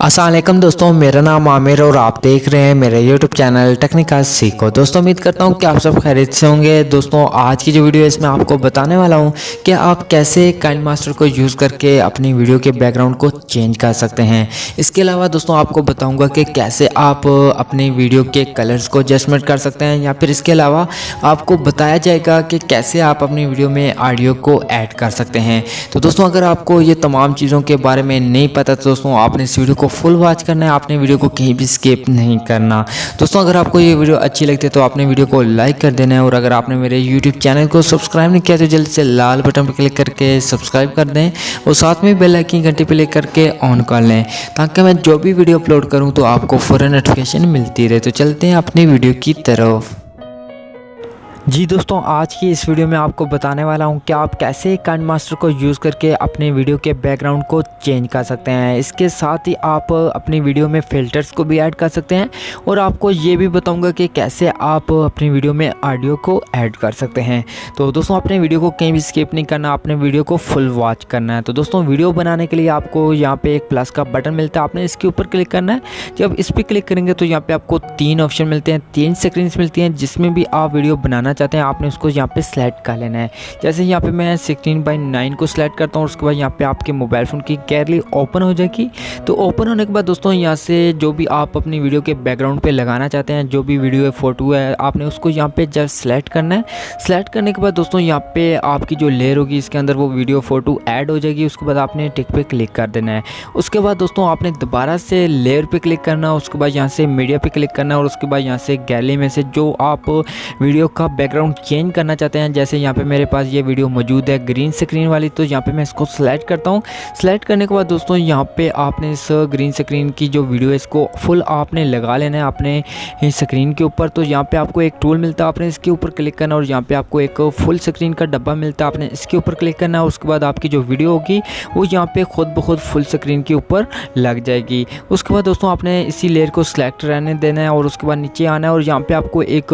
अस्सलाम वालेकुम दोस्तों, मेरा नाम आमिर और आप देख रहे हैं मेरा यूट्यूब चैनल टेक्निकल सीखो। दोस्तों उम्मीद करता हूं कि आप सब खैरियत से होंगे। दोस्तों आज की जो वीडियो है इसमें आपको बताने वाला हूं कि आप कैसे काइनमास्टर को यूज़ करके अपनी वीडियो के बैकग्राउंड को चेंज कर सकते हैं। इसके अलावा दोस्तों आपको बताऊंगा कि कैसे आप अपनी वीडियो के कलर्स को एडजस्टमेंट कर सकते हैं, या फिर इसके अलावा आपको बताया जाएगा कि कैसे आप अपनी वीडियो में ऑडियो को ऐड कर सकते हैं। तो दोस्तों अगर आपको ये तमाम चीज़ों के बारे में नहीं पता तो दोस्तों आपने इस वीडियो को फुल वॉच करना है, आपने वीडियो को कहीं भी स्किप नहीं करना। दोस्तों अगर आपको ये वीडियो अच्छी लगती है तो आपने वीडियो को लाइक कर देना है, और अगर आपने मेरे यूट्यूब चैनल को सब्सक्राइब नहीं किया तो जल्दी से लाल बटन पर क्लिक करके सब्सक्राइब कर दें, और साथ में बेल आइकन घंटी पर क्लिक करके ऑन कर लें, ताकि मैं जो भी वीडियो अपलोड करूँ तो आपको फ़ौरन नोटिफिकेशन मिलती रहे। तो चलते हैं अपनी वीडियो की तरफ। जी दोस्तों, आज की इस वीडियो में आपको बताने वाला हूं कि आप कैसे काइनमास्टर को यूज़ करके अपने वीडियो के बैकग्राउंड को चेंज कर सकते हैं। इसके साथ ही आप अपनी वीडियो में फ़िल्टर्स को भी ऐड कर सकते हैं, और आपको ये भी बताऊंगा कि कैसे आप अपनी वीडियो में ऑडियो को ऐड कर सकते हैं। तो दोस्तों अपने वीडियो को कहीं भी स्किप नहीं करना, अपने वीडियो को फुल वॉच करना है। तो दोस्तों वीडियो बनाने के लिए आपको यहाँ पर एक प्लस का बटन मिलता है, आपने इसके ऊपर क्लिक करना है। जब इस पर क्लिक करेंगे तो यहाँ पर आपको 3 ऑप्शन मिलते हैं, 3 स्क्रीन्स मिलती हैं, जिसमें भी आप वीडियो बनाना चाहते हैं आपने उसको यहाँ पे सिलेक्ट कर लेना है। जैसे यहाँ पे मैं 16:9 को सिलेक्ट करता हूँ, उसके बाद यहाँ पे आपके मोबाइल फ़ोन की गैलरी ओपन हो जाएगी। तो ओपन होने के बाद दोस्तों यहाँ से जो भी आप अपनी वीडियो के बैकग्राउंड पे लगाना चाहते हैं, जो भी वीडियो है फ़ोटो है, आपने उसको यहाँ पे जस्ट सिलेक्ट करना है। सिलेक्ट करने के बाद दोस्तों यहाँ पे आपकी जो लेयर होगी इसके अंदर वो वीडियो फ़ोटो ऐड हो जाएगी। उसके बाद आपने टिक पे क्लिक कर देना है। उसके बाद दोस्तों आपने दोबारा से लेयर पे क्लिक करना, उसके बाद यहाँ से मीडिया पे क्लिक करना, और उसके बाद यहाँ से गैलरी में से जो आप वीडियो का बैकग्राउंड चेंज करना चाहते हैं, जैसे यहाँ पे मेरे पास ये वीडियो मौजूद है ग्रीन स्क्रीन वाली, तो यहाँ पे मैं इसको सिलेक्ट करता हूँ। सिलेक्ट करने के बाद दोस्तों यहाँ पे आपने इस ग्रीन स्क्रीन की जो वीडियो है इसको फुल आपने लगा लेना है अपने स्क्रीन के ऊपर। तो यहाँ पे आपको एक टूल मिलता है, आपने इसके ऊपर क्लिक करना, और यहाँ पे आपको एक फुल स्क्रीन का डब्बा मिलता है, आपने इसके ऊपर क्लिक करना है। उसके बाद आपकी जो वीडियो होगी वो यहाँ पे खुद ब खुद फुल स्क्रीन के ऊपर लग जाएगी। उसके बाद दोस्तों आपने इसी लेयर को सिलेक्ट रहने देना है, और उसके बाद नीचे आना है, और यहाँ पे आपको एक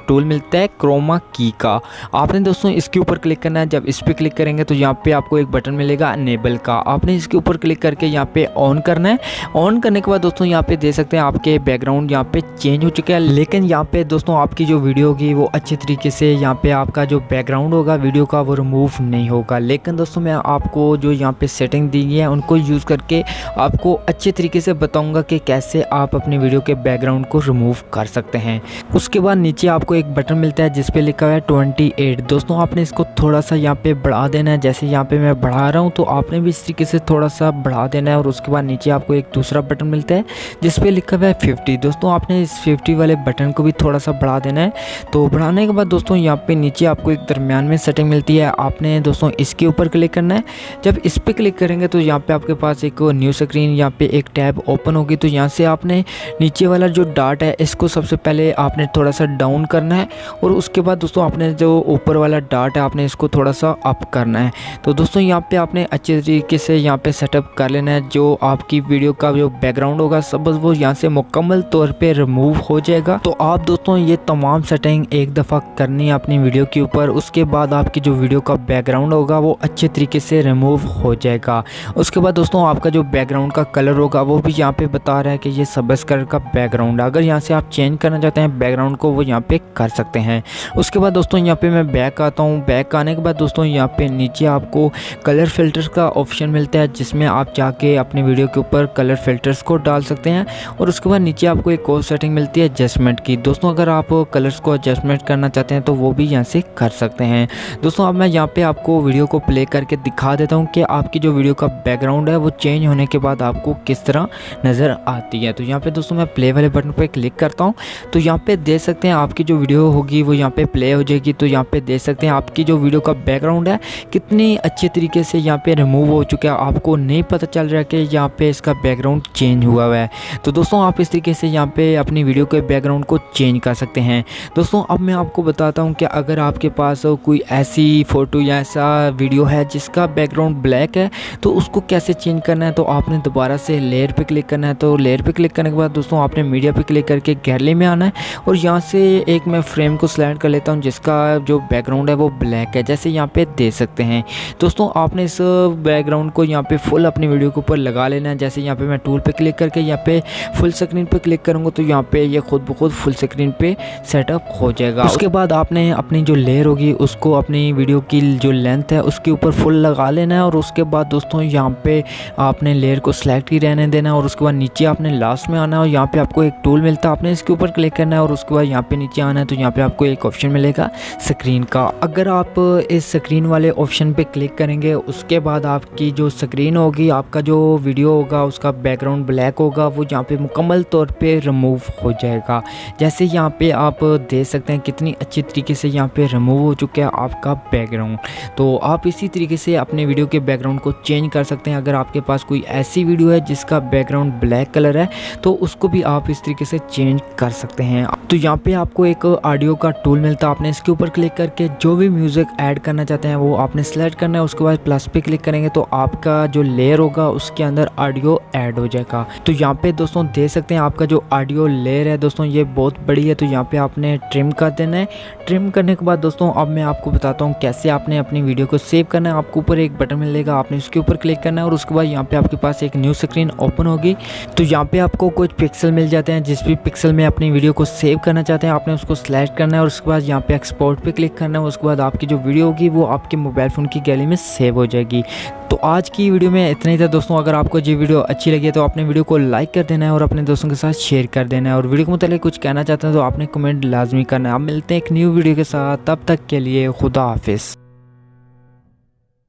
टूल मिलता है क्रोमा की का, आपने दोस्तों इसके ऊपर क्लिक करना है। जब इस पर क्लिक करेंगे तो यहाँ पे आपको एक बटन मिलेगा अनेबल का, आपने इसके ऊपर क्लिक करके यहाँ पे ऑन करना है। ऑन करने के बाद दोस्तों यहाँ पे देख सकते हैं आपके बैकग्राउंड यहाँ पे चेंज हो चुका है, लेकिन यहाँ पे दोस्तों आपकी जो वीडियो होगी वो अच्छे तरीके से यहाँ पे आपका जो बैकग्राउंड होगा वीडियो का वो रिमूव नहीं होगा। लेकिन दोस्तों मैं आपको जो यहाँ पे सेटिंग दी है उनको यूज़ करके आपको अच्छे तरीके से बताऊँगा कि कैसे आप अपनी वीडियो के बैकग्राउंड को रिमूव कर सकते हैं। उसके बाद नीचे आपको एक बटन मिलता है जिसपे लिखा हुआ है 28। दोस्तों आपने इसको थोड़ा सा यहाँ पे बढ़ा देना है, जैसे यहाँ पे मैं बढ़ा रहा हूँ तो आपने भी इस तरीके से थोड़ा सा बढ़ा देना है। और उसके बाद नीचे आपको एक दूसरा बटन मिलता है जिस पे लिखा हुआ है 50। दोस्तों आपने इस 50 वाले बटन को भी थोड़ा सा बढ़ा देना है। तो बढ़ाने के बाद दोस्तों यहाँ पे नीचे आपको एक दरमियान में सेटिंग मिलती है, आपने दोस्तों इसके ऊपर क्लिक करना है। जब इस पर क्लिक करेंगे तो यहाँ पे आपके पास एक न्यू स्क्रीन यहाँ पे एक टैब ओपन होगी। तो यहाँ से आपने नीचे वाला जो डॉट है इसको सबसे पहले आपने थोड़ा सा डाउन करना है, और उसके बाद दोस्तों आपने जो ऊपर वाला डॉट है आपने इसको थोड़ा सा अप करना है। तो दोस्तों यहाँ पे आपने अच्छे तरीके से यहाँ पे सेटअप कर लेना है। जो आपकी वीडियो का जो बैकग्राउंड होगा सब वो यहाँ से मुकम्मल तौर पे रिमूव हो जाएगा। तो आप दोस्तों ये तमाम सेटिंग एक दफ़ा करनी है अपनी वीडियो के ऊपर, उसके बाद आपकी जो वीडियो का बैकग्राउंड होगा वो अच्छे तरीके से रिमूव हो जाएगा। उसके बाद दोस्तों आपका जो बैकग्राउंड का कलर होगा वो भी यहाँ पे बता रहा है कि ये सब्ज़ कलर का बैकग्राउंड, अगर यहाँ से आप चेंज करना चाहते हैं बैकग्राउंड को वो यहाँ पे कर सकते हैं। उसके बाद दोस्तों यहाँ पे मैं बैक आता हूँ। बैक आने के बाद दोस्तों यहाँ पे नीचे आपको कलर फिल्टर्स का ऑप्शन मिलता है, जिसमें आप जाके अपने वीडियो के ऊपर कलर फिल्टर्स को डाल सकते हैं। और उसके बाद नीचे आपको एक और सेटिंग मिलती है एडजस्टमेंट की। दोस्तों अगर आप कलर्स को एडजस्टमेंट करना चाहते हैं तो वो भी यहाँ से कर सकते हैं। दोस्तों अब मैं यहाँ पे आपको वीडियो को प्ले करके दिखा देता हूँ कि आपकी जो वीडियो का बैकग्राउंड है वो चेंज होने के बाद आपको किस तरह नज़र आती है। तो यहाँ पे दोस्तों मैं प्ले वाले बटन पर क्लिक करता हूँ, तो यहाँ पे देख सकते हैं आपकी जो वीडियो होगी वो यहाँ पे प्ले हो जाएगी। तो यहाँ पे देख सकते हैं आपकी जो वीडियो का बैकग्राउंड है कितनी अच्छे तरीके से यहाँ पे रिमूव हो चुका है, आपको नहीं पता चल रहा है कि यहाँ पे इसका बैकग्राउंड चेंज हुआ है। तो दोस्तों आप इस तरीके से यहाँ पे अपनी वीडियो के बैकग्राउंड को चेंज कर सकते हैं। दोस्तों अब मैं आपको बताता हूँ कि अगर आपके पास कोई ऐसी फ़ोटो या ऐसा वीडियो है जिसका बैकग्राउंड ब्लैक है तो उसको कैसे चेंज करना है। तो आपने दोबारा से लेयर पे क्लिक करना है। तो लेयर पे क्लिक करने के बाद दोस्तों आपने मीडिया पे क्लिक करके गैलरी में आना है, और यहाँ से एक मैं फ्रेम को सिलेक्ट कर लेता हूँ जिसका जो बैकग्राउंड है वो ब्लैक है, जैसे यहाँ पे देख सकते हैं। दोस्तों आपने इस बैकग्राउंड को यहाँ पे फुल अपनी वीडियो के ऊपर लगा लेना है। जैसे यहाँ पे मैं टूल पे क्लिक करके यहाँ पे फुल स्क्रीन पे क्लिक करूँगा तो यहाँ पे ये खुद ब खुद फुल स्क्रीन पे सेटअप हो जाएगा। उसके बाद आपने अपनी जो लेयर होगी उसको अपनी वीडियो की जो लेंथ है उसके ऊपर फुल लगा लेना है। और उसके बाद दोस्तों यहाँ पे आपने लेयर को सिलेक्ट ही रहने देना है और उसके बाद नीचे आपने लास्ट में आना है और यहाँ पे आपको एक टूल मिलता है, आपने इसके ऊपर क्लिक करना है और उसके बाद यहाँ पे नीचे आना है तो यहाँ पे आपको एक ऑप्शन मिलेगा स्क्रीन का। अगर आप इस स्क्रीन वाले ऑप्शन पे क्लिक करेंगे उसके बाद आपकी जो स्क्रीन होगी, आपका जो वीडियो होगा उसका बैकग्राउंड ब्लैक होगा, वो यहाँ पे मुकम्मल तौर पे रिमूव हो जाएगा। जैसे यहाँ पे आप देख सकते हैं कितनी अच्छी तरीके से यहाँ पे रिमूव हो चुका है आपका बैकग्राउंड। तो आप इसी तरीके से अपने वीडियो के बैकग्राउंड को चेंज कर सकते हैं। अगर आपके पास कोई ऐसी वीडियो है जिसका बैकग्राउंड ब्लैक कलर है तो उसको भी आप इस तरीके से चेंज कर सकते हैं। तो यहाँ पे आपको एक ऑडियो का टूल मिलता है, आपने इसके ऊपर क्लिक करके जो भी म्यूज़िक ऐड करना चाहते हैं वो आपने सेलेक्ट करना है। उसके बाद प्लस पे क्लिक करेंगे तो आपका जो लेयर होगा उसके अंदर ऑडियो ऐड हो जाएगा। तो यहाँ पे दोस्तों देख सकते हैं आपका जो ऑडियो लेयर है दोस्तों ये बहुत बड़ी है, तो यहाँ पे आपने ट्रिम कर देना है। ट्रिम करने के बाद दोस्तों अब मैं आपको बताता हूँ कैसे आपने अपनी वीडियो को सेव करना है। आपको ऊपर एक बटन मिलेगा, आपने उसके ऊपर क्लिक करना है और उसके बाद यहाँ पे आपके पास एक न्यू स्क्रीन ओपन होगी। तो यहाँ पे आपको कुछ पिक्सल मिल जाते हैं, जिस भी पिक्सल में अपनी वीडियो को सेव करना चाहते हैं आपने उसको सिलेक्ट करना है और उसके बाद यहाँ पे एक्सपोर्ट पे क्लिक करना है। उसके बाद आपकी जो वीडियो होगी वो आपके मोबाइल फ़ोन की गैलरी में सेव हो जाएगी। तो आज की वीडियो में इतना ही था दोस्तों। अगर आपको ये वीडियो अच्छी लगी है तो अपने वीडियो को लाइक कर देना है और अपने दोस्तों के साथ शेयर कर देना है और वीडियो के मुताबिक कुछ कहना चाहते हैं तो आपने कमेंट लाजमी करना है। आप मिलते हैं एक न्यू वीडियो के साथ, तब तक के लिए खुदा हाफिज़।